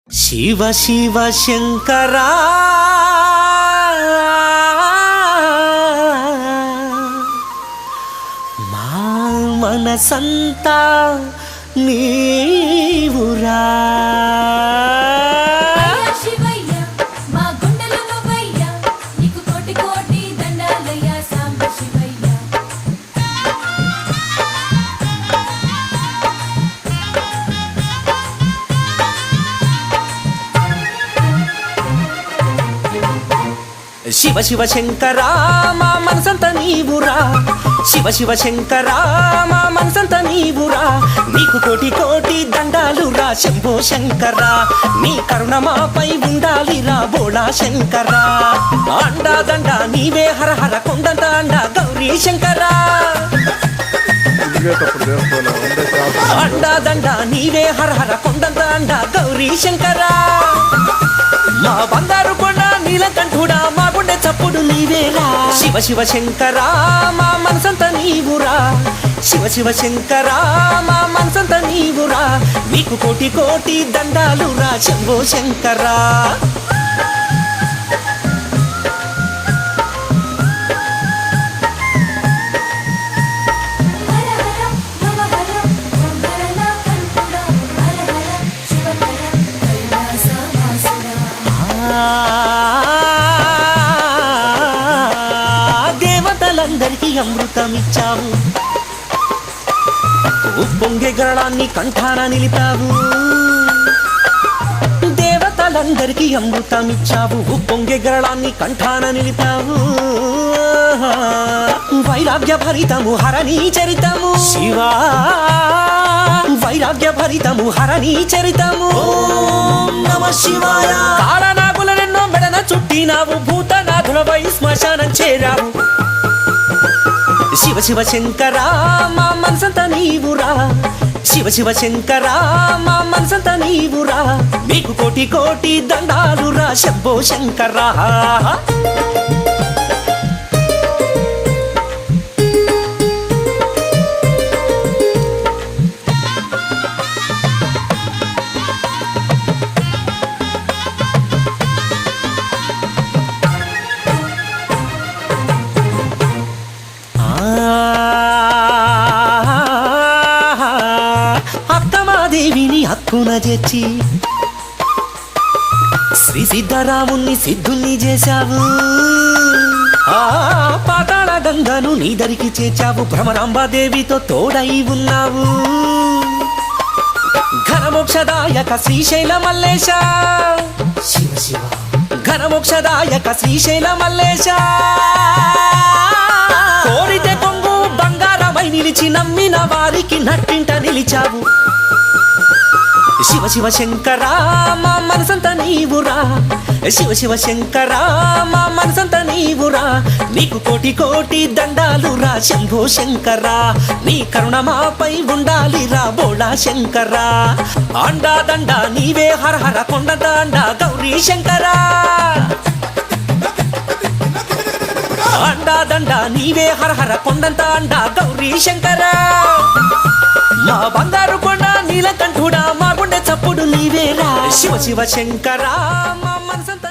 శివ శివ శంకరా మా మనసంతా నీవురా. శివ శివ శంకరా మా మనసంత నీవురా. శివ శివ శంకరా మా మనసంత నీవురా. నీకు కోటి కోటి దండాలురా శంభో శంకరా. నీ కరుణ మాపై ఉండాలిరా బోళా శంకరా. అండా దండ నీవే హర హర కొండంత అండ గౌరీ శంకరా. అండా దండ నీవే హర హర కొండంత అండ గౌరీ శంకరా. మా బంగారు కొండ నీలకంఠుడా మా గుండె చప్పుడు నీవేరా. శివ శివ శంకరా మా మనసంత నీవురా. శివ శివ శంకరా మా మనసంత నీవురా. నీకు కోటి కోటి దండాలురా శంభో శంకరా. దేవతలందరికీ అమృతమిచ్చావు, ఉప్పొంగే గరళాన్ని కంఠాన నిలిపావు. దేవతలందరికీ అమృతమిచ్చావు, ఉప్పొంగే గరళాన్ని కంఠాన నిలిపావు. వైరాగ్య భరితము హరణీ చరితము శివా. వైరాగ్య భరితము హరణీ చరితము నమ శివాయ. కారణాగులనెన్నో మెడన చుట్టినావు, భూతనాథులపై శ్మశానం చేరావు. శివ శివ శంకరా మా మనసంత నీవురా. శివ శివ శంకరా మా మనసంత నీవురా. నీకు కోటి కోటి దండాలురా శంభో శంకరా. అక్కమాదేవిని హక్కున చేర్చి శ్రీ సిద్ధరాముణ్ణి సిద్ధుల్ని చేశావు. ఆ పాతాళ గంగను నీ దరికి చేర్చావు, భ్రమరాంబాదేవితో తోడై ఉన్నావు. ఘనమోక్షదాయక శ్రీశైల మల్లేశ శివ శివ. ఘనమోక్షదాయక శ్రీశైల మల్లేశ. కోరితే కొంగు బంగారమై నిలిచి నమ్మిన వారికి నట్టింట నిలిచావు. శివ శివ శంకరా మా మనసంత నీవురా. శివ శివ శంకరా మా మనసంత నీవురా. నీకు కోటి కోటి దండాలురా శంభో శంకరా. నీ కరుణ మాపై ఉండాలిరా బోళా శంకరా. అండా దండ నీవే హర హర కొండంత అండ గౌరీ శంకరా. అండా దండ నీవే హర హర కొండంత అండ గౌరీ శంకరా. మా బంగారు కొండ నీలకంఠుడా మా గుండె చప్పుడు నీవేరా. శివ శివ శంకరా మా మనసంత